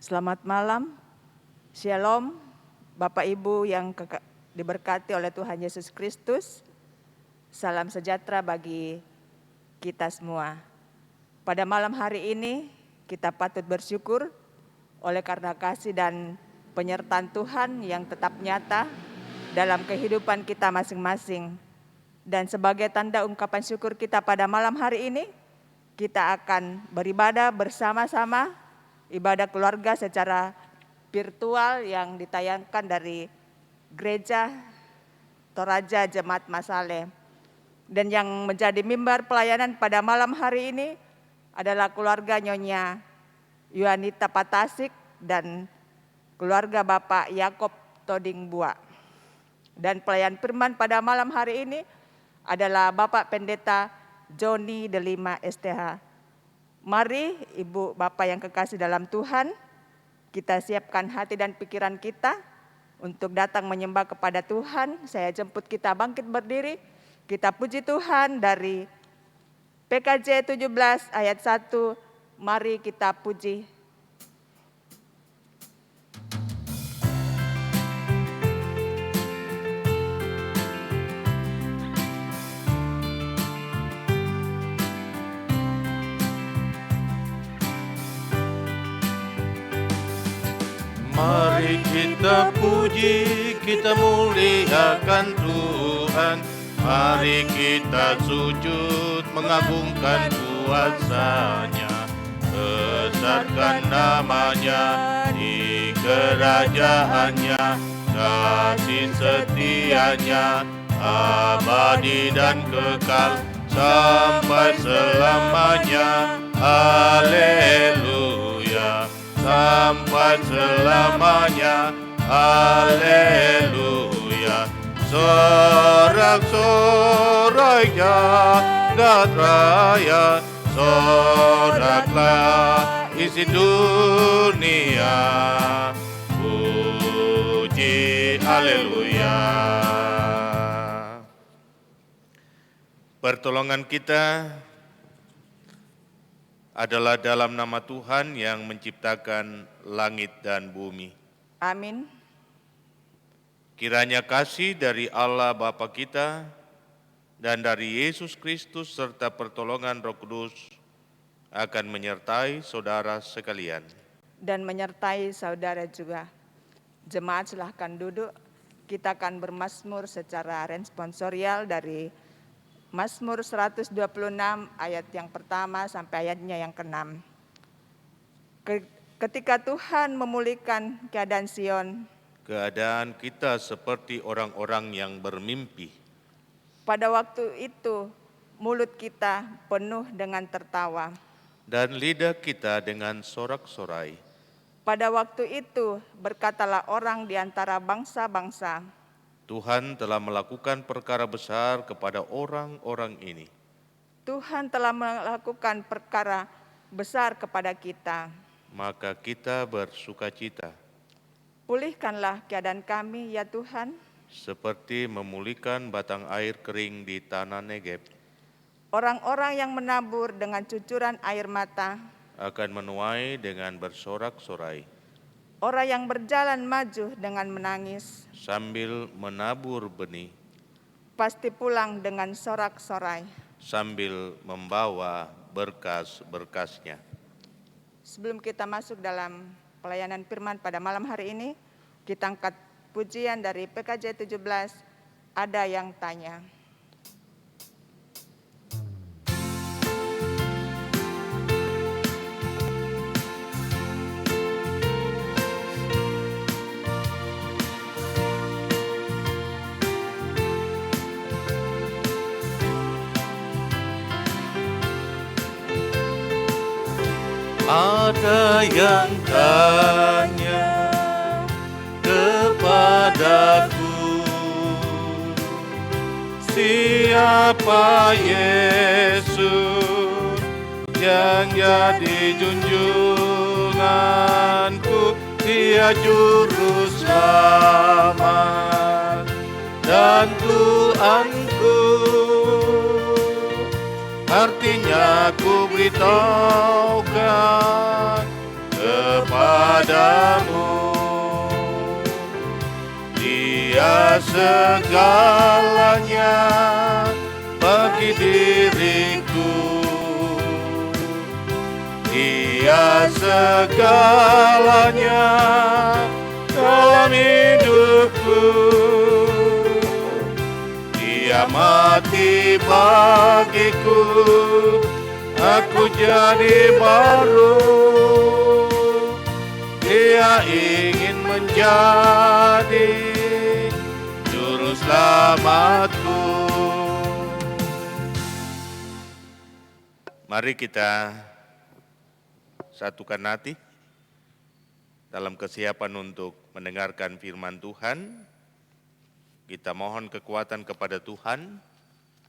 Selamat malam, Shalom, Bapak Ibu yang diberkati oleh Tuhan Yesus Kristus. Salam sejahtera bagi kita semua. Pada malam hari ini kita patut bersyukur oleh karena kasih dan penyertaan Tuhan yang tetap nyata dalam kehidupan kita masing-masing. Dan sebagai tanda ungkapan syukur kita pada malam hari ini, kita akan beribadah bersama-sama, ibadah keluarga secara virtual yang ditayangkan dari Gereja Toraja Jemaat Masale. Dan yang menjadi mimbar pelayanan pada malam hari ini adalah keluarga Nyonya Yuanita Patasik dan keluarga Bapak Yakob Toding Bua. Dan pelayan firman pada malam hari ini adalah Bapak Pendeta Joni Delima STH. Mari Ibu Bapak yang kekasih dalam Tuhan, kita siapkan hati dan pikiran kita untuk datang menyembah kepada Tuhan. Saya jemput kita bangkit berdiri, kita puji Tuhan dari PKJ 17 ayat 1, mari kita puji. Mari kita puji, kita muliakan Tuhan. Mari kita sujud mengagungkan kuasa-Nya. Besarkan nama-Nya di kerajaan-Nya. Kasih setia-Nya abadi dan kekal sampai selamanya. Haleluya. Sampai selamanya, haleluya. Sorak-sorai jagat raya, soraklah isi dunia. Puji haleluya. Pertolongan kita adalah dalam nama Tuhan yang menciptakan langit dan bumi. Amin. Kiranya kasih dari Allah Bapa kita dan dari Yesus Kristus serta pertolongan Roh Kudus akan menyertai saudara sekalian. Dan menyertai saudara juga. Jemaat silahkan duduk. Kita akan bermazmur secara responsorial dari Mazmur 126 ayat yang pertama sampai ayatnya yang ke-6. Ketika Tuhan memulihkan keadaan Sion, keadaan kita seperti orang-orang yang bermimpi. Pada waktu itu mulut kita penuh dengan tertawa. Dan lidah kita dengan sorak-sorai. Pada waktu itu berkatalah orang di antara bangsa-bangsa, Tuhan telah melakukan perkara besar kepada orang-orang ini. Tuhan telah melakukan perkara besar kepada kita. Maka kita bersukacita. Pulihkanlah keadaan kami ya Tuhan. Seperti memulihkan batang air kering di tanah Negeb. Orang-orang yang menabur dengan cucuran air mata akan menuai dengan bersorak-sorai. Orang yang berjalan maju dengan menangis sambil menabur benih, pasti pulang dengan sorak-sorai sambil membawa berkas-berkasnya. Sebelum kita masuk dalam pelayanan firman pada malam hari ini, kita angkat pujian dari PKJ 17, ada yang tanya. Ada yang tanya kepadaku, siapa Yesus yang jadi junjunganku? Dia juru selamat dan Tuhanku. Artinya ku beritahukan kepadamu, Dia segalanya bagi diriku. Dia segalanya dalam hidupku. Dia mati bagiku, aku jadi baru. Dia ingin menjadi juru selamatku. Mari kita satukan hati dalam kesiapan untuk mendengarkan firman Tuhan. Kita mohon kekuatan kepada Tuhan,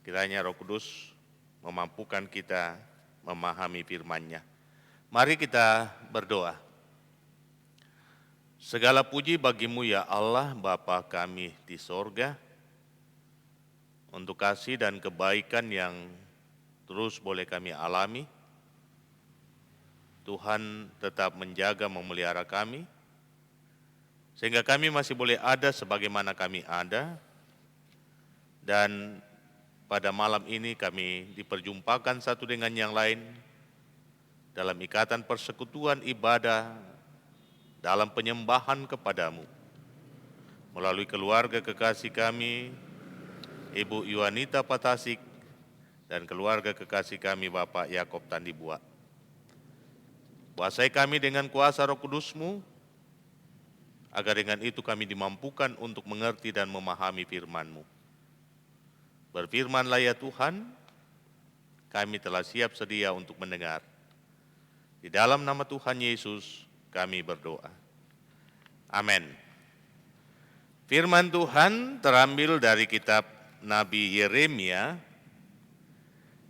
kiranya Roh Kudus memampukan kita memahami firman-Nya. Mari kita berdoa. Segala puji bagi-Mu ya Allah, Bapa kami di sorga, untuk kasih dan kebaikan yang terus boleh kami alami. Tuhan tetap menjaga memelihara kami, sehingga kami masih boleh ada sebagaimana kami ada. Dan pada malam ini kami diperjumpakan satu dengan yang lain dalam ikatan persekutuan ibadah, dalam penyembahan kepadamu. Melalui keluarga kekasih kami, Ibu Yuanita Patasik, dan keluarga kekasih kami Bapak Yakob Tandibua. Kuasai kami dengan kuasa Roh Kudus-Mu, agar dengan itu kami dimampukan untuk mengerti dan memahami firman-Mu. Berfirmanlah ya Tuhan, kami telah siap sedia untuk mendengar. Di dalam nama Tuhan Yesus kami berdoa. Amin. Firman Tuhan terambil dari kitab Nabi Yeremia.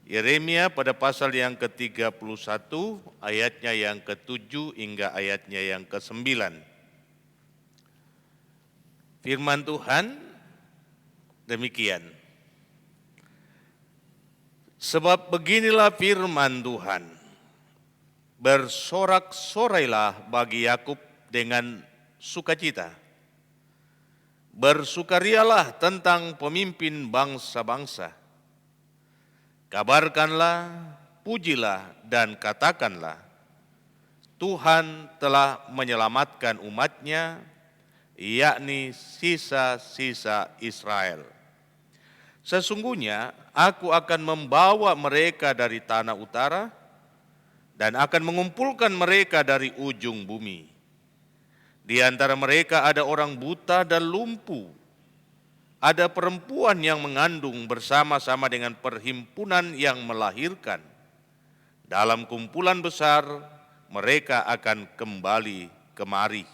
Yeremia pada pasal yang ke-31, ayatnya yang ke-7 hingga ayatnya yang ke-9. Firman Tuhan demikian. Sebab beginilah firman Tuhan, bersorak-sorailah bagi Yakub dengan sukacita. Bersukarialah tentang pemimpin bangsa-bangsa. Kabarkanlah, pujilah dan katakanlah, Tuhan telah menyelamatkan umat-Nya, yakni sisa-sisa Israel. Sesungguhnya aku akan membawa mereka dari tanah utara dan akan mengumpulkan mereka dari ujung bumi. Di antara mereka ada orang buta dan lumpuh, ada perempuan yang mengandung bersama-sama dengan perhimpunan yang melahirkan. Dalam kumpulan besar mereka akan kembali kemari.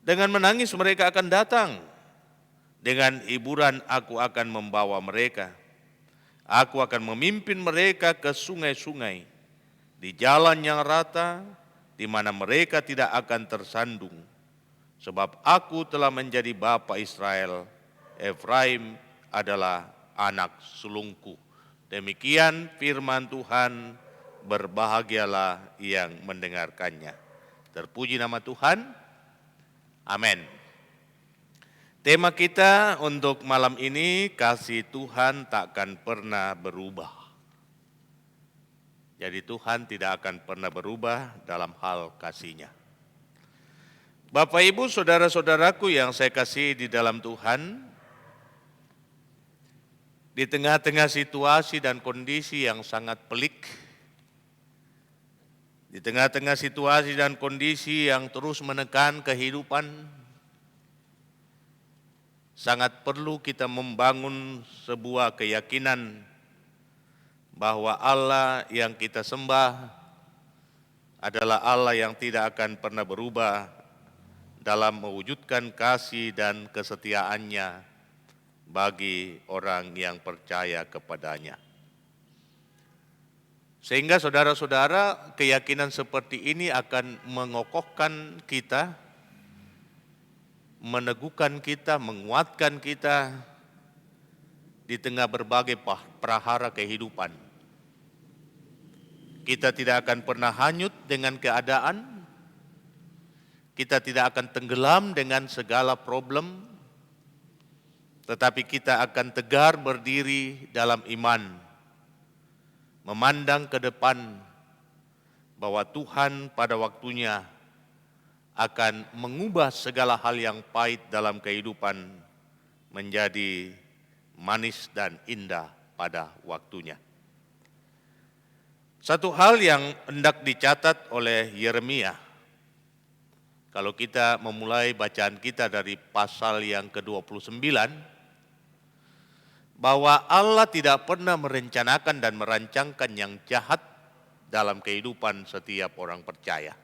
Dengan menangis mereka akan datang, dengan hiburan aku akan membawa mereka. Aku akan memimpin mereka ke sungai-sungai, di jalan yang rata, di mana mereka tidak akan tersandung. Sebab aku telah menjadi bapa Israel, Efraim adalah anak sulungku. Demikian firman Tuhan, berbahagialah yang mendengarkannya. Terpuji nama Tuhan. Amin. Tema kita untuk malam ini, kasih Tuhan takkan pernah berubah. Jadi Tuhan tidak akan pernah berubah dalam hal kasih-Nya. Bapak, Ibu, saudara-saudaraku yang saya kasih di dalam Tuhan, di tengah-tengah situasi dan kondisi yang sangat pelik, di tengah-tengah situasi dan kondisi yang terus menekan kehidupan, sangat perlu kita membangun sebuah keyakinan bahwa Allah yang kita sembah adalah Allah yang tidak akan pernah berubah dalam mewujudkan kasih dan kesetiaannya bagi orang yang percaya kepadanya. Sehingga saudara-saudara, keyakinan seperti ini akan mengokohkan kita, meneguhkan kita, menguatkan kita di tengah berbagai prahara kehidupan. Kita tidak akan pernah hanyut dengan keadaan, kita tidak akan tenggelam dengan segala problem, tetapi kita akan tegar berdiri dalam iman, memandang ke depan bahwa Tuhan pada waktunya akan mengubah segala hal yang pahit dalam kehidupan menjadi manis dan indah pada waktunya. Satu hal yang hendak dicatat oleh Yeremia, kalau kita memulai bacaan kita dari pasal yang ke-29, bahwa Allah tidak pernah merencanakan dan merancangkan yang jahat dalam kehidupan setiap orang percaya.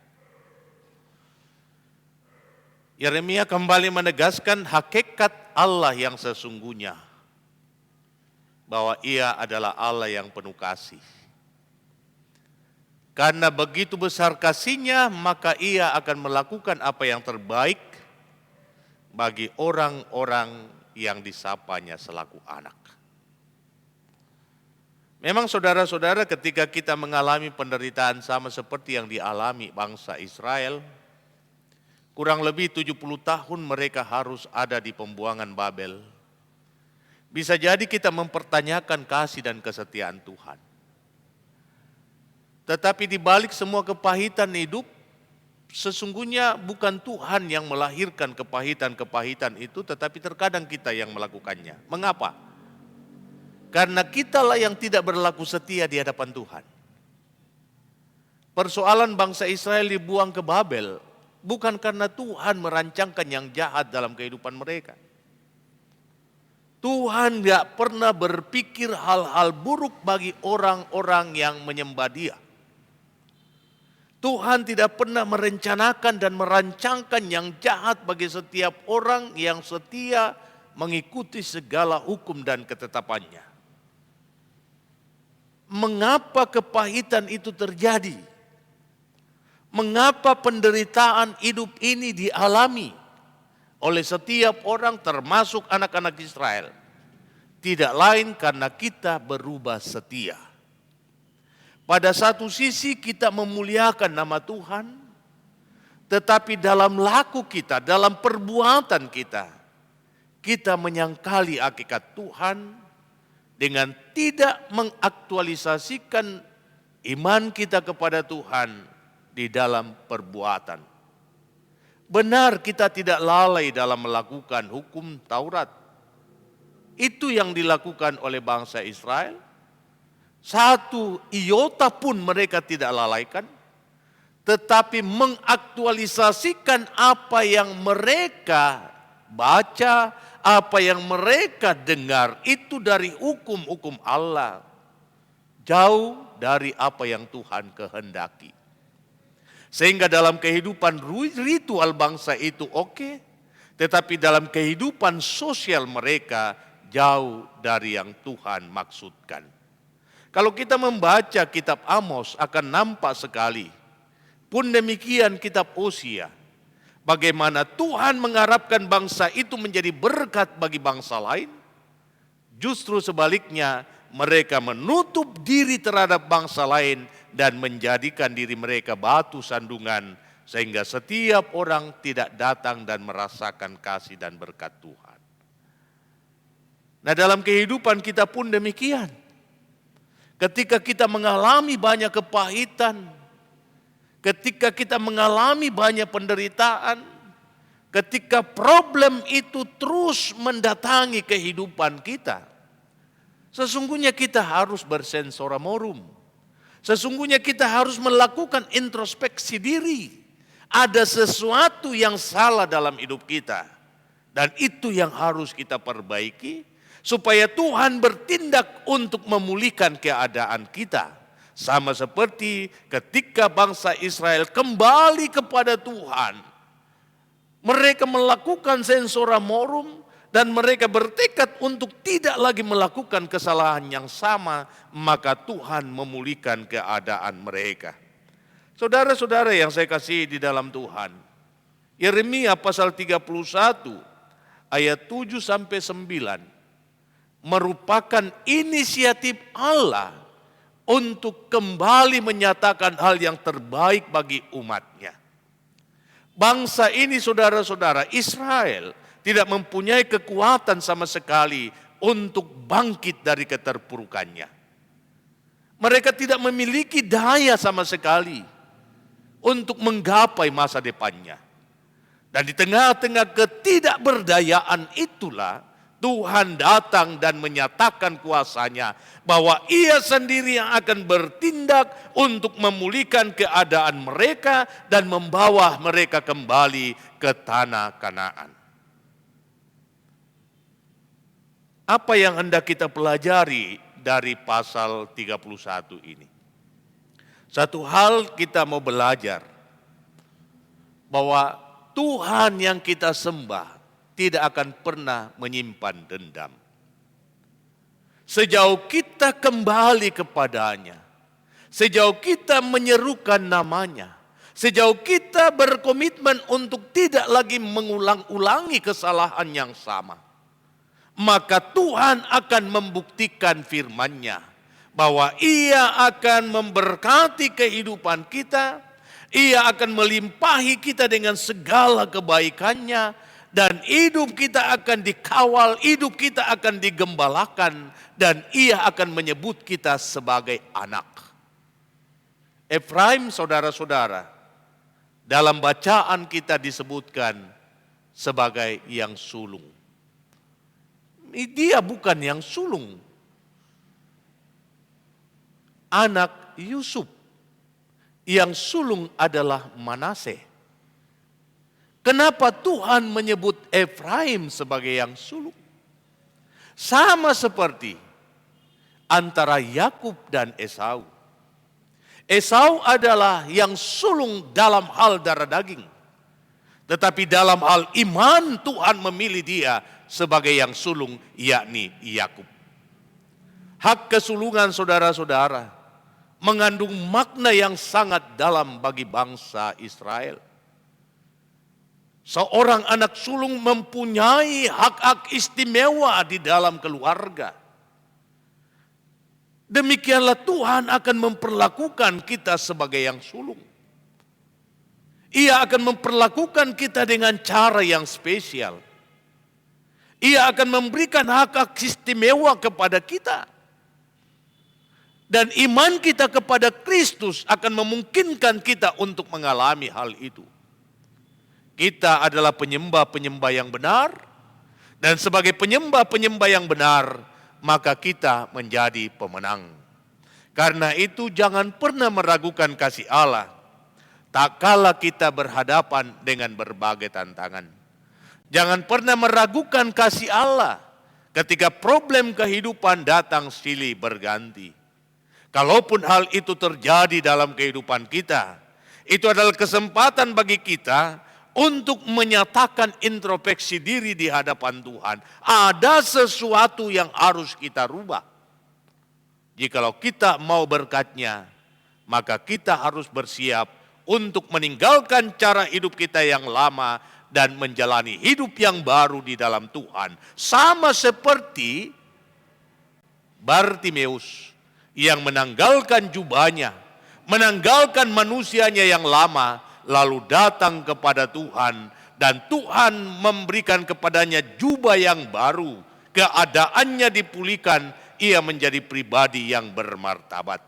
Yeremia kembali menegaskan hakikat Allah yang sesungguhnya, bahwa Ia adalah Allah yang penuh kasih. Karena begitu besar kasih-Nya, maka Ia akan melakukan apa yang terbaik bagi orang-orang yang disapanya selaku anak. Memang saudara-saudara, ketika kita mengalami penderitaan sama seperti yang dialami bangsa Israel, kurang lebih 70 tahun mereka harus ada di pembuangan Babel. Bisa jadi kita mempertanyakan kasih dan kesetiaan Tuhan. Tetapi di balik semua kepahitan hidup, sesungguhnya bukan Tuhan yang melahirkan kepahitan-kepahitan itu, tetapi terkadang kita yang melakukannya. Mengapa? Karena kitalah yang tidak berlaku setia di hadapan Tuhan. Persoalan bangsa Israel dibuang ke Babel bukan karena Tuhan merancangkan yang jahat dalam kehidupan mereka. Tuhan tidak pernah berpikir hal-hal buruk bagi orang-orang yang menyembah Dia. Tuhan tidak pernah merencanakan dan merancangkan yang jahat bagi setiap orang yang setia mengikuti segala hukum dan ketetapannya. Mengapa kepahitan itu terjadi? Mengapa penderitaan hidup ini dialami oleh setiap orang termasuk anak-anak Israel? Tidak lain karena kita berubah setia. Pada satu sisi kita memuliakan nama Tuhan, tetapi dalam laku kita, dalam perbuatan kita, kita menyangkali hakikat Tuhan dengan tidak mengaktualisasikan iman kita kepada Tuhan di dalam perbuatan. Benar kita tidak lalai dalam melakukan hukum Taurat. Itu yang dilakukan oleh bangsa Israel. Satu iota pun mereka tidak lalaikan, tetapi mengaktualisasikan apa yang mereka baca, apa yang mereka dengar itu dari hukum-hukum Allah, jauh dari apa yang Tuhan kehendaki. Sehingga dalam kehidupan ritual bangsa itu oke, tetapi dalam kehidupan sosial mereka jauh dari yang Tuhan maksudkan. Kalau kita membaca kitab Amos akan nampak sekali. Pun demikian kitab Hosea, bagaimana Tuhan mengharapkan bangsa itu menjadi berkat bagi bangsa lain. Justru sebaliknya, mereka menutup diri terhadap bangsa lain dan menjadikan diri mereka batu sandungan, sehingga setiap orang tidak datang dan merasakan kasih dan berkat Tuhan. Nah, dalam kehidupan kita pun demikian. Ketika kita mengalami banyak kepahitan, ketika kita mengalami banyak penderitaan, ketika problem itu terus mendatangi kehidupan kita, sesungguhnya kita harus bersensora morum. Sesungguhnya kita harus melakukan introspeksi diri. Ada sesuatu yang salah dalam hidup kita, dan itu yang harus kita perbaiki, supaya Tuhan bertindak untuk memulihkan keadaan kita. Sama seperti ketika bangsa Israel kembali kepada Tuhan. Mereka melakukan sensora morum dan mereka bertekad untuk tidak lagi melakukan kesalahan yang sama, maka Tuhan memulihkan keadaan mereka. Saudara-saudara yang saya kasih di dalam Tuhan, Yeremia pasal 31 ayat 7 sampai 9 merupakan inisiatif Allah untuk kembali menyatakan hal yang terbaik bagi umatnya. Bangsa ini saudara-saudara, Israel tidak mempunyai kekuatan sama sekali untuk bangkit dari keterpurukannya. Mereka tidak memiliki daya sama sekali untuk menggapai masa depannya. Dan di tengah-tengah ketidakberdayaan itulah Tuhan datang dan menyatakan kuasanya bahwa Ia sendiri yang akan bertindak untuk memulihkan keadaan mereka dan membawa mereka kembali ke tanah Kanaan. Apa yang hendak kita pelajari dari pasal 31 ini? Satu hal kita mau belajar bahwa Tuhan yang kita sembah tidak akan pernah menyimpan dendam. Sejauh kita kembali kepadanya, sejauh kita menyerukan namanya, sejauh kita berkomitmen untuk tidak lagi mengulang-ulangi kesalahan yang sama, maka Tuhan akan membuktikan firman-Nya bahwa Ia akan memberkati kehidupan kita, Ia akan melimpahi kita dengan segala kebaikan-Nya, dan hidup kita akan dikawal, hidup kita akan digembalakan, dan Ia akan menyebut kita sebagai anak. Efraim saudara-saudara, dalam bacaan kita disebutkan sebagai yang sulung. Dia bukan yang sulung. Anak Yusuf. Yang sulung adalah Manase. Kenapa Tuhan menyebut Efraim sebagai yang sulung? Sama seperti antara Yakub dan Esau. Esau adalah yang sulung dalam hal darah daging. Tetapi dalam hal iman Tuhan memilih dia sebagai yang sulung, yakni Yakub. Hak kesulungan saudara-saudara mengandung makna yang sangat dalam bagi bangsa Israel. Seorang anak sulung mempunyai hak-hak istimewa di dalam keluarga. Demikianlah Tuhan akan memperlakukan kita sebagai yang sulung. Ia akan memperlakukan kita dengan cara yang spesial. Ia akan memberikan hak-hak istimewa kepada kita. Dan iman kita kepada Kristus akan memungkinkan kita untuk mengalami hal itu. Kita adalah penyembah-penyembah yang benar. Dan sebagai penyembah-penyembah yang benar, maka kita menjadi pemenang. Karena itu jangan pernah meragukan kasih Allah. Tak kala kita berhadapan dengan berbagai tantangan. Jangan pernah meragukan kasih Allah ketika problem kehidupan datang silih berganti. Kalaupun hal itu terjadi dalam kehidupan kita, itu adalah kesempatan bagi kita untuk menyatakan introspeksi diri di hadapan Tuhan. Ada sesuatu yang harus kita rubah. Jikalau kita mau berkat-Nya, maka kita harus bersiap untuk meninggalkan cara hidup kita yang lama dan menjalani hidup yang baru di dalam Tuhan. Sama seperti Bartimeus yang menanggalkan jubahnya, menanggalkan manusianya yang lama, lalu datang kepada Tuhan, dan Tuhan memberikan kepadanya jubah yang baru. Keadaannya dipulihkan, ia menjadi pribadi yang bermartabat.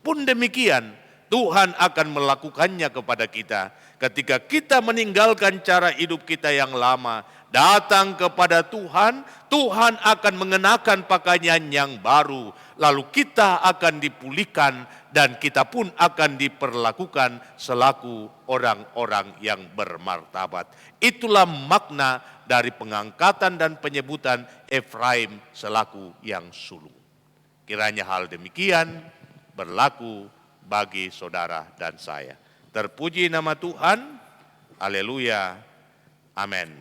Pun demikian, Tuhan akan melakukannya kepada kita. Ketika kita meninggalkan cara hidup kita yang lama, datang kepada Tuhan, Tuhan akan mengenakan pakaian yang baru. Lalu kita akan dipulihkan dan kita pun akan diperlakukan selaku orang-orang yang bermartabat. Itulah makna dari pengangkatan dan penyebutan Efraim selaku yang sulung. Kiranya hal demikian berlaku bagi saudara dan saya. Terpuji nama Tuhan, haleluya, amin.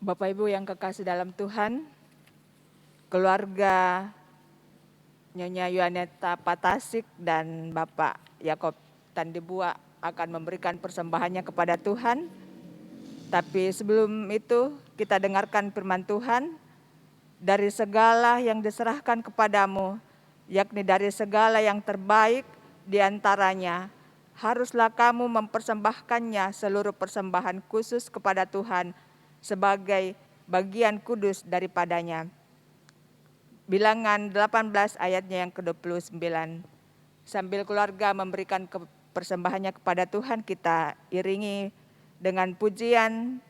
Bapak Ibu yang kekasih dalam Tuhan, keluarga Nyonya Yuaneta Patasik dan Bapak Yakob Tandibua akan memberikan persembahannya kepada Tuhan. Tapi sebelum itu kita dengarkan firman Tuhan. Dari segala yang diserahkan kepadamu, yakni dari segala yang terbaik di antaranya, haruslah kamu mempersembahkannya seluruh persembahan khusus kepada Tuhan sebagai bagian kudus daripadanya. Bilangan 18 ayatnya yang ke-29. Sambil keluarga memberikan persembahannya kepada Tuhan, kita iringi dengan pujian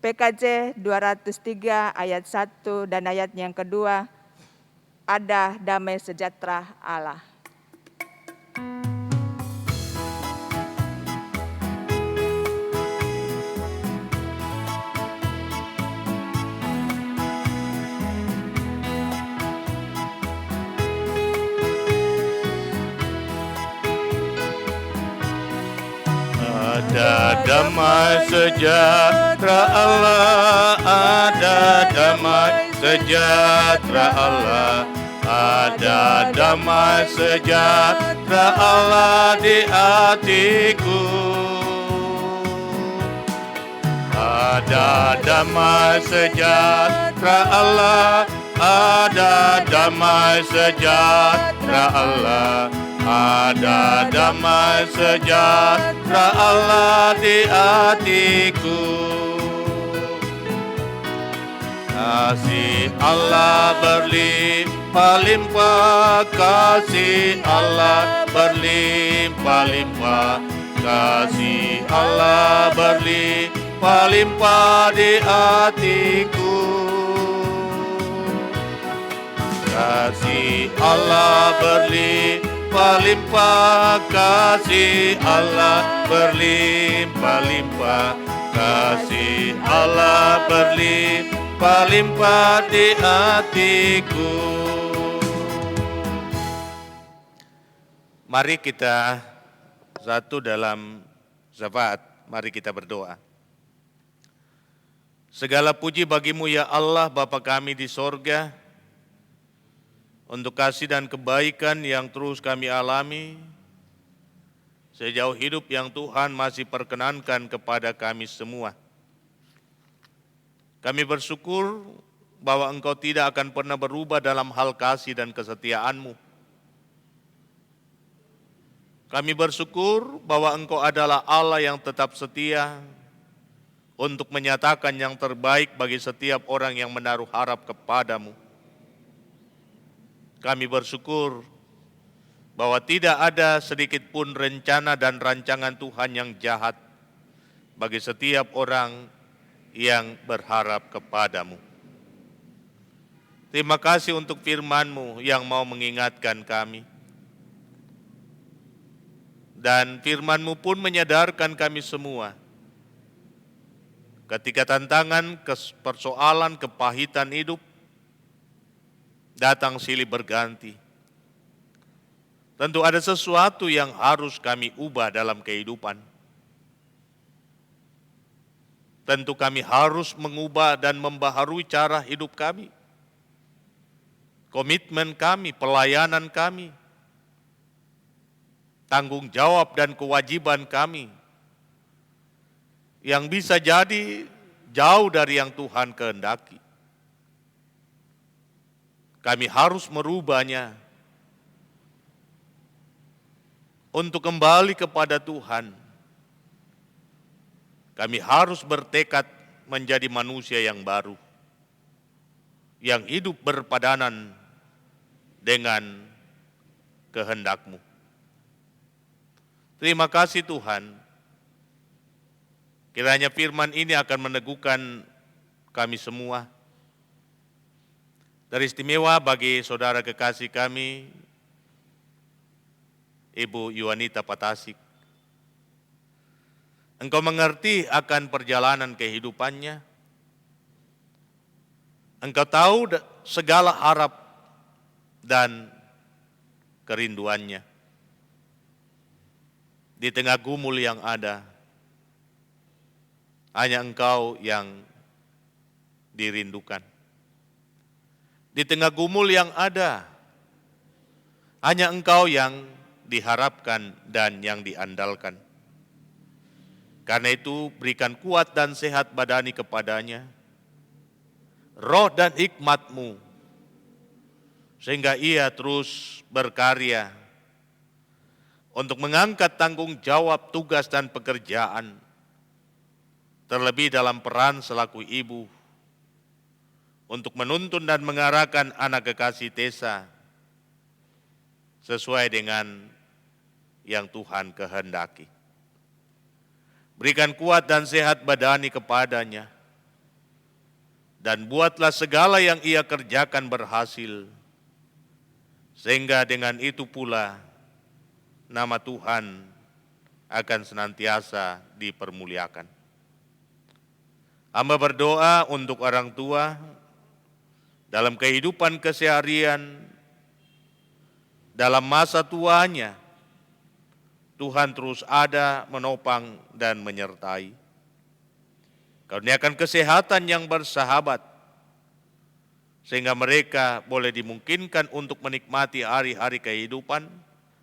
PKJ 203 ayat 1 dan ayatnya yang kedua, ada damai sejahtera Allah. Ada damai sejahtera Allah, ada damai sejahtera Allah, ada damai sejahtera Allah di hatiku. Ada damai sejahtera Allah, ada damai sejahtera Allah, ada damai sejahtera Allah di hatiku. Kasih Allah berlimpah-limpah, kasih Allah berlimpah-limpah, kasih Allah berlimpah-limpah di hatiku. Kasih Allah berlimpah-limpah, kasih Allah berlimpah-limpah, kasih Allah berlimpah-limpah di hatiku. Mari kita satu dalam syafaat, mari kita berdoa. Segala puji bagimu ya Allah Bapa kami di sorga, untuk kasih dan kebaikan yang terus kami alami, sejauh hidup yang Tuhan masih perkenankan kepada kami semua. Kami bersyukur bahwa Engkau tidak akan pernah berubah dalam hal kasih dan kesetiaan-Mu. Kami bersyukur bahwa Engkau adalah Allah yang tetap setia untuk menyatakan yang terbaik bagi setiap orang yang menaruh harap kepadamu. Kami bersyukur bahwa tidak ada sedikit pun rencana dan rancangan Tuhan yang jahat bagi setiap orang yang berharap kepadamu. Terima kasih untuk firman-Mu yang mau mengingatkan kami. Dan firman-Mu pun menyadarkan kami semua. Ketika tantangan, persoalan, kepahitan hidup datang silih berganti, tentu ada sesuatu yang harus kami ubah dalam kehidupan. Tentu kami harus mengubah dan membaharui cara hidup kami, komitmen kami, pelayanan kami, tanggung jawab dan kewajiban kami, yang bisa jadi jauh dari yang Tuhan kehendaki. Kami harus merubahnya untuk kembali kepada Tuhan. Kami harus bertekad menjadi manusia yang baru, yang hidup berpadanan dengan kehendak-Mu. Terima kasih Tuhan. Kiranya firman ini akan meneguhkan kami semua. Teristimewa bagi saudara kekasih kami, Ibu Yuaneta Patasik. Engkau mengerti akan perjalanan kehidupannya. Engkau tahu segala harap dan kerinduannya. Di tengah gumul yang ada, hanya Engkau yang dirindukan. Di tengah gumul yang ada, hanya Engkau yang diharapkan dan yang diandalkan. Karena itu berikan kuat dan sehat badani kepadanya, roh dan hikmat-Mu, sehingga ia terus berkarya untuk mengangkat tanggung jawab tugas dan pekerjaan, terlebih dalam peran selaku ibu, untuk menuntun dan mengarahkan anak kekasih Tesa sesuai dengan yang Tuhan kehendaki. Berikan kuat dan sehat badani kepadanya, dan buatlah segala yang ia kerjakan berhasil, sehingga dengan itu pula nama Tuhan akan senantiasa dipermuliakan. Hamba berdoa untuk orang tua dalam kehidupan keseharian, dalam masa tuanya, Tuhan terus ada menopang dan menyertai. Karuniakan kesehatan yang bersahabat, sehingga mereka boleh dimungkinkan untuk menikmati hari-hari kehidupan,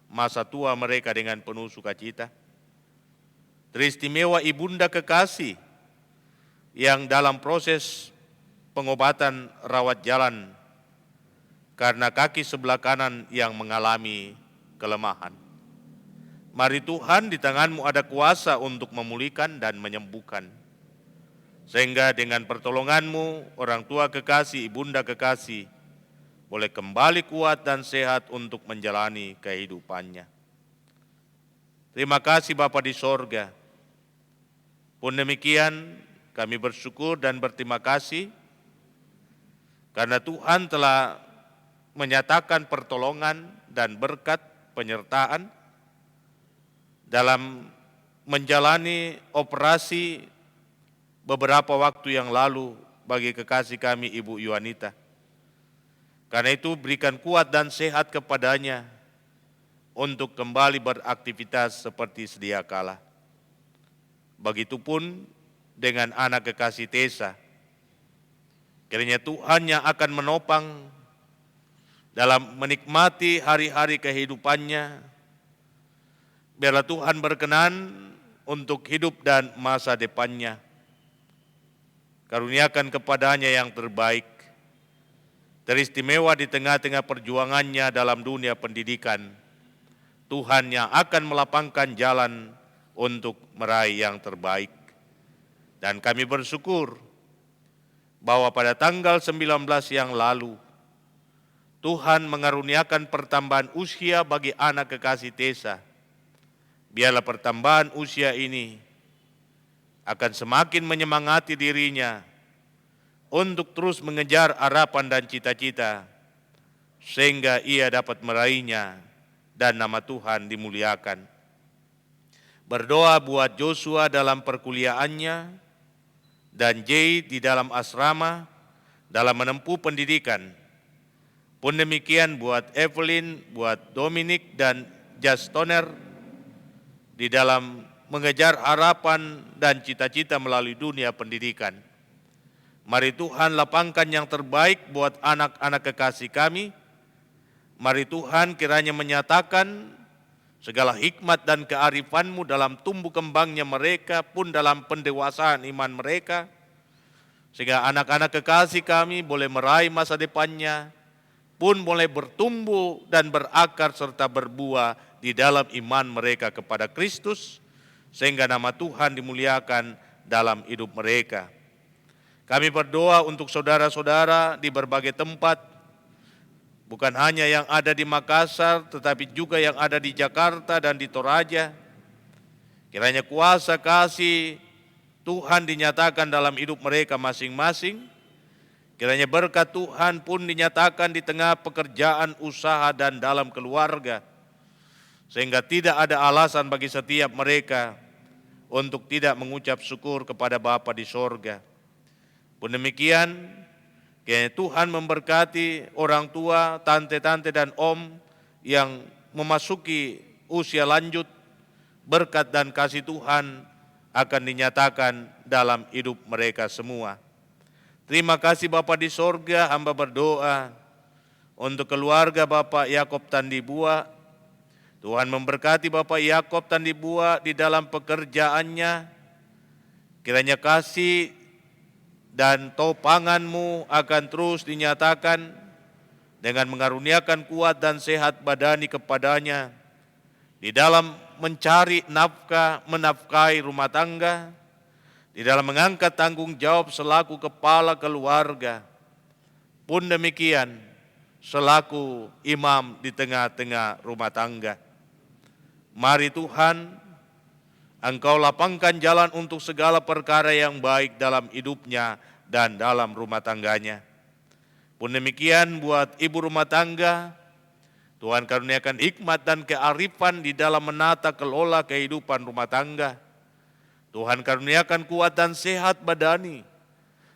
masa tua mereka dengan penuh sukacita. Teristimewa ibunda kekasih yang dalam proses pengobatan rawat jalan karena kaki sebelah kanan yang mengalami kelemahan. Mari Tuhan, di tangan-Mu ada kuasa untuk memulihkan dan menyembuhkan. Sehingga dengan pertolongan-Mu, orang tua kekasih, ibunda kekasih, boleh kembali kuat dan sehat untuk menjalani kehidupannya. Terima kasih Bapa di sorga. Pun demikian, kami bersyukur dan berterima kasih karena Tuhan telah menyatakan pertolongan dan berkat penyertaan dalam menjalani operasi beberapa waktu yang lalu bagi kekasih kami Ibu Yuanita. Karena itu berikan kuat dan sehat kepadanya untuk kembali beraktivitas seperti sedia kala. Begitupun dengan anak kekasih Tesa. Kiranya Tuhan yang akan menopang dalam menikmati hari-hari kehidupannya. Biarlah Tuhan berkenan untuk hidup dan masa depannya. Karuniakan kepadanya yang terbaik, teristimewa di tengah-tengah perjuangannya dalam dunia pendidikan. Tuhan yang akan melapangkan jalan untuk meraih yang terbaik. Dan kami bersyukur bahwa pada tanggal 19 yang lalu, Tuhan mengaruniakan pertambahan usia bagi anak kekasih Tesa. Biarlah pertambahan usia ini akan semakin menyemangati dirinya untuk terus mengejar harapan dan cita-cita, sehingga ia dapat meraihnya dan nama Tuhan dimuliakan. Berdoa buat Joshua dalam perkuliahannya dan Jay di dalam asrama dalam menempuh pendidikan. Pun demikian buat Evelyn, buat Dominic dan Jastoner di dalam mengejar harapan dan cita-cita melalui dunia pendidikan. Mari Tuhan lapangkan yang terbaik buat anak-anak kekasih kami. Mari Tuhan kiranya menyatakan segala hikmat dan kearifan-Mu dalam tumbuh kembangnya mereka pun dalam pendewasaan iman mereka. Sehingga anak-anak kekasih kami boleh meraih masa depannya, pun boleh bertumbuh dan berakar serta berbuah di dalam iman mereka kepada Kristus, sehingga nama Tuhan dimuliakan dalam hidup mereka. Kami berdoa untuk saudara-saudara di berbagai tempat, bukan hanya yang ada di Makassar, tetapi juga yang ada di Jakarta dan di Toraja. Kiranya kuasa kasih Tuhan dinyatakan dalam hidup mereka masing-masing. Kiranya berkat Tuhan pun dinyatakan di tengah pekerjaan, usaha, dan dalam keluarga. Sehingga tidak ada alasan bagi setiap mereka untuk tidak mengucap syukur kepada Bapa di sorga. Pun demikian, Kiranya Tuhan memberkati orang tua, tante-tante dan om yang memasuki usia lanjut. Berkat dan kasih Tuhan akan dinyatakan dalam hidup mereka semua. Terima kasih Bapa di sorga, hamba berdoa untuk keluarga Bapak Yakob Tandibua. Tuhan memberkati Bapak Yakob Tandibua di dalam pekerjaannya. Kiranya kasih dan topangan-Mu akan terus dinyatakan dengan mengaruniakan kuat dan sehat badani kepadanya di dalam mencari nafkah, menafkahi rumah tangga, di dalam mengangkat tanggung jawab selaku kepala keluarga. Pun demikian, selaku imam di tengah-tengah rumah tangga. Mari Tuhan, Engkau lapangkan jalan untuk segala perkara yang baik dalam hidupnya dan dalam rumah tangganya. Pun demikian buat ibu rumah tangga, Tuhan karuniakan hikmat dan kearifan di dalam menata kelola kehidupan rumah tangga. Tuhan karuniakan kuat dan sehat badani,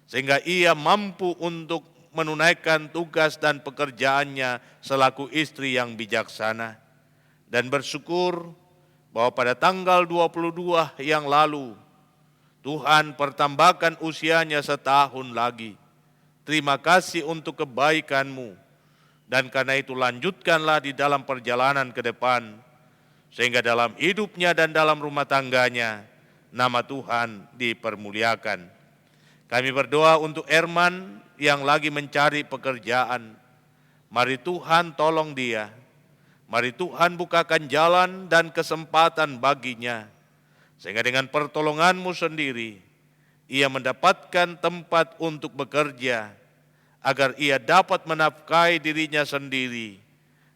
sehingga ia mampu untuk menunaikan tugas dan pekerjaannya selaku istri yang bijaksana. Dan bersyukur bahwa pada tanggal 22 yang lalu, Tuhan pertambahkan usianya setahun lagi. Terima kasih untuk kebaikan-Mu. Dan karena itu lanjutkanlah di dalam perjalanan ke depan, sehingga dalam hidupnya dan dalam rumah tangganya, nama Tuhan dipermuliakan. Kami berdoa untuk Herman yang lagi mencari pekerjaan. Mari Tuhan tolong dia. Mari Tuhan bukakan jalan dan kesempatan baginya, sehingga dengan pertolongan-Mu sendiri, ia mendapatkan tempat untuk bekerja, agar ia dapat menafkahi dirinya sendiri,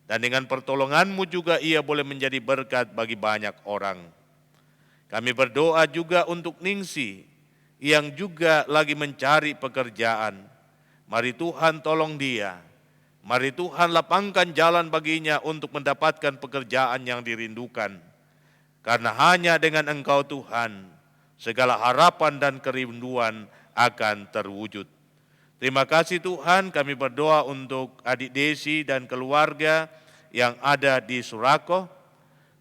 dan dengan pertolongan-Mu juga ia boleh menjadi berkat bagi banyak orang. Kami berdoa juga untuk Ningsi, yang juga lagi mencari pekerjaan. Mari Tuhan tolong dia. Mari Tuhan lapangkan jalan baginya untuk mendapatkan pekerjaan yang dirindukan. Karena hanya dengan Engkau Tuhan, segala harapan dan kerinduan akan terwujud. Terima kasih Tuhan, kami berdoa untuk adik Desi dan keluarga yang ada di Surakoh.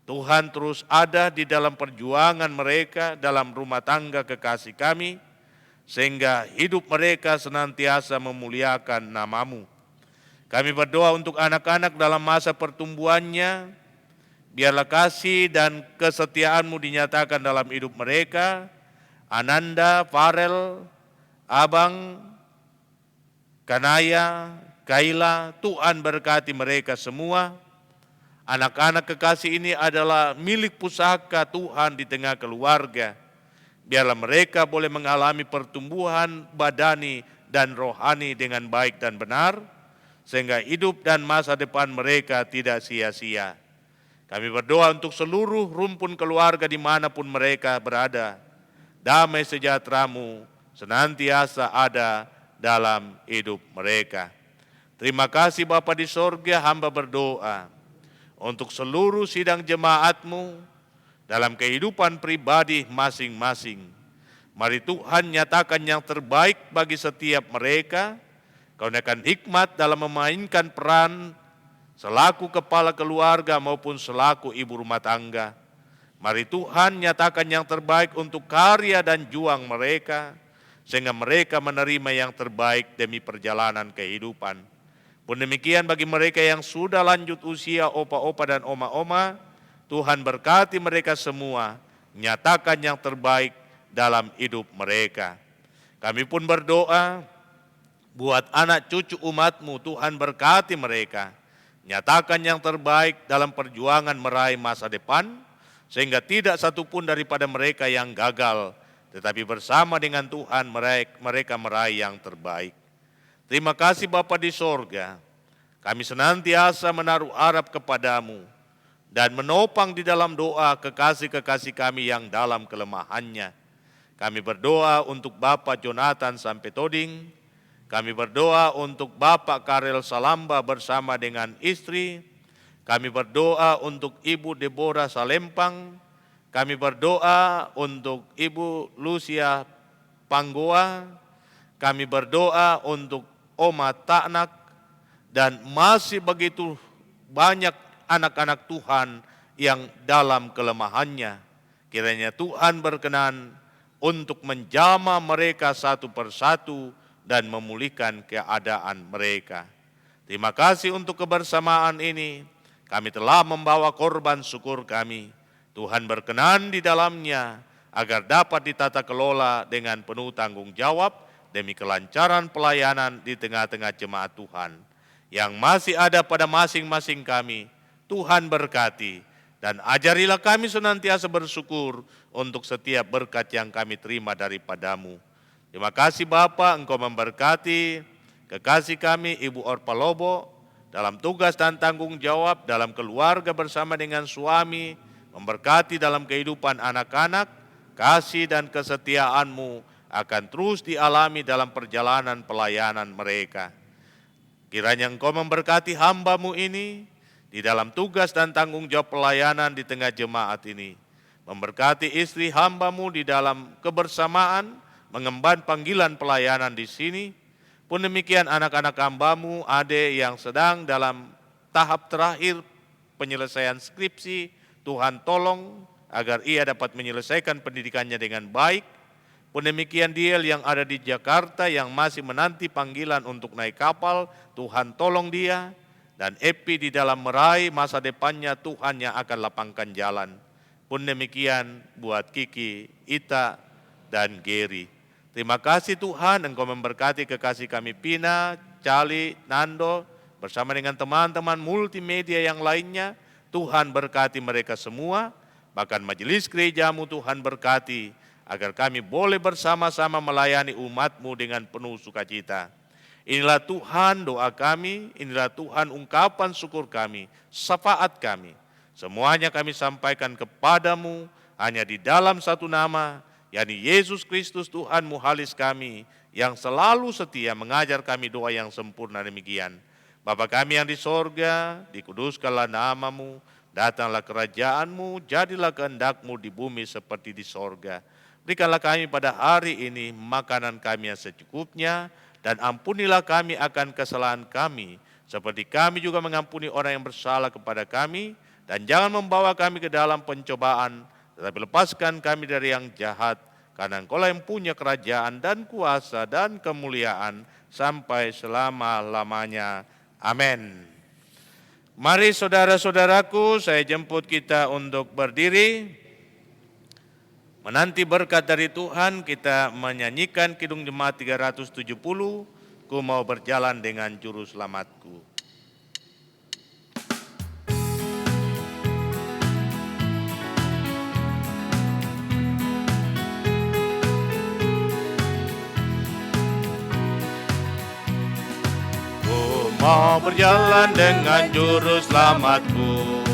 Tuhan terus ada di dalam perjuangan mereka dalam rumah tangga kekasih kami, sehingga hidup mereka senantiasa memuliakan nama-Mu. Kami berdoa untuk anak-anak dalam masa pertumbuhannya, biarlah kasih dan kesetiaan-Mu dinyatakan dalam hidup mereka. Ananda, Farel, Abang, Kanaya, Kaila, Tuhan berkati mereka semua. Anak-anak kekasih ini adalah milik pusaka Tuhan di tengah keluarga. Biarlah mereka boleh mengalami pertumbuhan badani dan rohani dengan baik dan benar, sehingga hidup dan masa depan mereka tidak sia-sia. Kami berdoa untuk seluruh rumpun keluarga dimanapun mereka berada. Damai sejahtera-Mu senantiasa ada dalam hidup mereka. Terima kasih Bapa di sorga, hamba berdoa untuk seluruh sidang jemaat-Mu dalam kehidupan pribadi masing-masing. Mari Tuhan nyatakan yang terbaik bagi setiap mereka. Karuniakan hikmat dalam memainkan peran selaku kepala keluarga maupun selaku ibu rumah tangga. Mari Tuhan nyatakan yang terbaik untuk karya dan juang mereka, sehingga mereka menerima yang terbaik demi perjalanan kehidupan. Pun demikian bagi mereka yang sudah lanjut usia, opa-opa dan oma-oma, Tuhan berkati mereka semua, nyatakan yang terbaik dalam hidup mereka. Kami pun berdoa buat anak cucu umat-Mu, Tuhan berkati mereka. Nyatakan yang terbaik dalam perjuangan meraih masa depan, sehingga tidak satupun daripada mereka yang gagal, tetapi bersama dengan Tuhan mereka meraih yang terbaik. Terima kasih Bapa di sorga, kami senantiasa menaruh harap kepada-Mu, dan menopang di dalam doa kekasih-kekasih kami yang dalam kelemahannya. Kami berdoa untuk Bapak Jonathan Sampetoding. Kami berdoa untuk Bapak Karel Salamba bersama dengan istri. Kami berdoa untuk Ibu Deborah Salempang. Kami berdoa untuk Ibu Lucia Panggoa. Kami berdoa untuk Oma Taknak, dan masih begitu banyak anak-anak Tuhan yang dalam kelemahannya. Kiranya Tuhan berkenan untuk menjamah mereka satu persatu dan memulihkan keadaan mereka. Terima kasih untuk kebersamaan ini. Kami telah membawa korban syukur kami. Tuhan berkenan di dalamnya agar dapat ditata kelola dengan penuh tanggung jawab demi kelancaran pelayanan di tengah-tengah jemaat Tuhan yang masih ada pada masing-masing kami. Tuhan berkati dan ajarilah kami senantiasa bersyukur untuk setiap berkat yang kami terima daripadamu. Terima kasih Bapa, Engkau memberkati kekasih kami Ibu Orpa Lobo dalam tugas dan tanggung jawab dalam keluarga bersama dengan suami, memberkati dalam kehidupan anak-anak, kasih dan kesetiaan-Mu akan terus dialami dalam perjalanan pelayanan mereka. Kiranya Engkau memberkati hamba-Mu ini di dalam tugas dan tanggung jawab pelayanan di tengah jemaat ini. Memberkati istri hamba-Mu di dalam kebersamaan, mengemban panggilan pelayanan di sini. Pun demikian anak-anak hamba-Mu, adik yang sedang dalam tahap terakhir penyelesaian skripsi, Tuhan tolong agar ia dapat menyelesaikan pendidikannya dengan baik. Pun demikian Diel yang ada di Jakarta yang masih menanti panggilan untuk naik kapal, Tuhan tolong dia. Dan Epi di dalam meraih masa depannya, Tuhan yang akan lapangkan jalan. Pun demikian buat Kiki, Ita, dan Geri. Terima kasih Tuhan, Engkau memberkati kekasih kami Pina, Cali, Nando, bersama dengan teman-teman multimedia yang lainnya. Tuhan berkati mereka semua, bahkan majelis gereja-Mu Tuhan berkati, agar kami boleh bersama-sama melayani umat-Mu dengan penuh sukacita. Inilah Tuhan doa kami, inilah Tuhan ungkapan syukur kami, syafaat kami. Semuanya kami sampaikan kepadamu hanya di dalam satu nama, yakni Yesus Kristus Tuhan Muhalis kami, yang selalu setia mengajar kami doa yang sempurna demikian. Bapa kami yang di sorga, dikuduskanlah namamu, datanglah kerajaan-Mu, jadilah kehendak-Mu di bumi seperti di sorga. Berikanlah kami pada hari ini makanan kami yang secukupnya, dan ampunilah kami akan kesalahan kami, seperti kami juga mengampuni orang yang bersalah kepada kami, dan jangan membawa kami ke dalam pencobaan, tetapi lepaskan kami dari yang jahat, karena Engkau-lah yang punya kerajaan dan kuasa dan kemuliaan sampai selama-lamanya. Amin. Mari saudara-saudaraku, saya jemput kita untuk berdiri. Menanti berkat dari Tuhan, kita menyanyikan Kidung Jemaat 370, Ku mau berjalan dengan juru selamatku. Ku mau berjalan dengan juru selamatku,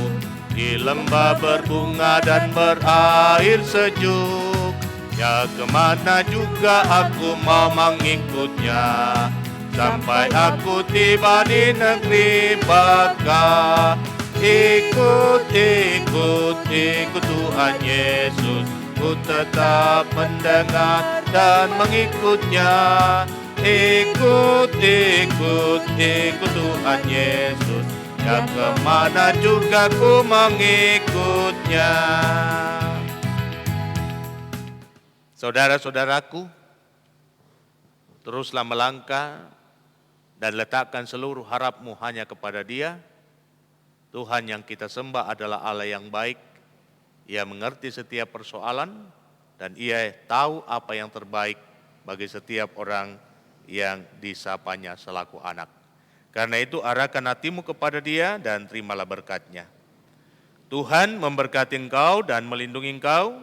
di lembah berbunga dan berair sejuk. Ya kemana juga aku mau mengikutnya, sampai aku tiba di negeri Baka. Ikut Tuhan Yesus, ku tetap mendengar dan mengikutnya. Ikut Tuhan Yesus, ya kemana juga ku mengikutnya. Saudara-saudaraku, teruslah melangkah dan letakkan seluruh harapmu hanya kepada Dia. Tuhan yang kita sembah adalah Allah yang baik. Ia mengerti setiap persoalan dan Ia tahu apa yang terbaik bagi setiap orang yang disapanya selaku anak. Karena itu arahkan hatimu kepada Dia dan terimalah berkat-Nya. Tuhan memberkati engkau dan melindungi engkau.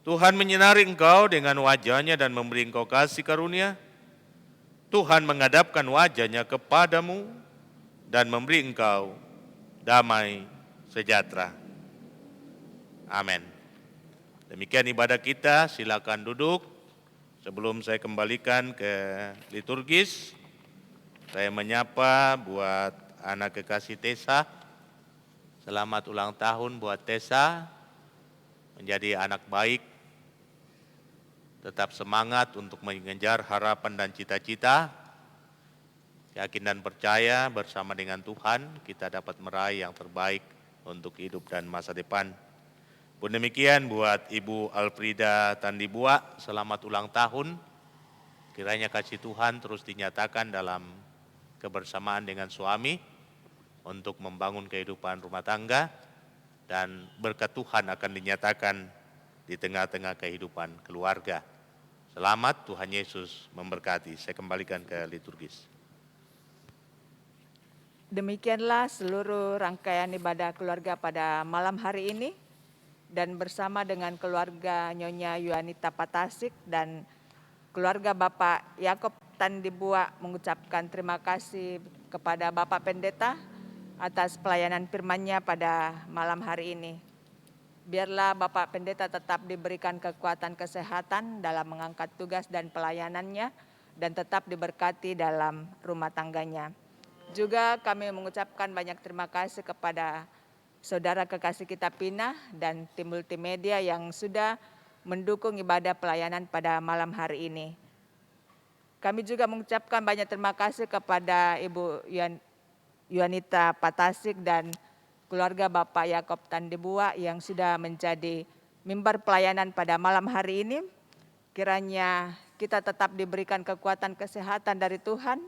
Tuhan menyinari engkau dengan wajah-Nya dan memberi engkau kasih karunia. Tuhan menghadapkan wajah-Nya kepadamu dan memberi engkau damai sejahtera. Amin. Demikian ibadah kita, silakan duduk. Sebelum saya kembalikan ke liturgis, saya menyapa buat anak kekasih Tessa. Selamat ulang tahun buat Tessa, menjadi anak baik, tetap semangat untuk mengejar harapan dan cita-cita. yakin dan percaya bersama dengan Tuhan kita dapat meraih yang terbaik untuk hidup dan masa depan. Pun demikian buat Ibu Alfrida Tandibua, selamat ulang tahun. Kiranya kasih Tuhan terus dinyatakan dalam kebersamaan dengan suami untuk membangun kehidupan rumah tangga, dan berkat Tuhan akan dinyatakan di tengah-tengah kehidupan keluarga. Selamat, Tuhan Yesus memberkati. Saya kembalikan ke liturgis. Demikianlah seluruh rangkaian ibadah keluarga pada malam hari ini, dan bersama dengan keluarga Nyonya Yuanita Patasik dan keluarga Bapak Yakob Tandibua mengucapkan terima kasih kepada Bapak Pendeta atas pelayanan firman-Nya pada malam hari ini. Biarlah Bapak Pendeta tetap diberikan kekuatan kesehatan dalam mengangkat tugas dan pelayanannya, dan tetap diberkati dalam rumah tangganya. Juga kami mengucapkan banyak terima kasih kepada saudara kekasih kita Pina dan tim multimedia yang sudah mendukung ibadah pelayanan pada malam hari ini. Kami juga mengucapkan banyak terima kasih kepada Ibu Yuanita Patasik dan keluarga Bapak Yakob Tandibua yang sudah menjadi mimbar pelayanan pada malam hari ini. Kiranya kita tetap diberikan kekuatan kesehatan dari Tuhan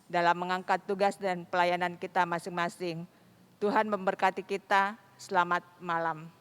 dalam mengangkat tugas dan pelayanan kita masing-masing. Tuhan memberkati kita. Selamat malam.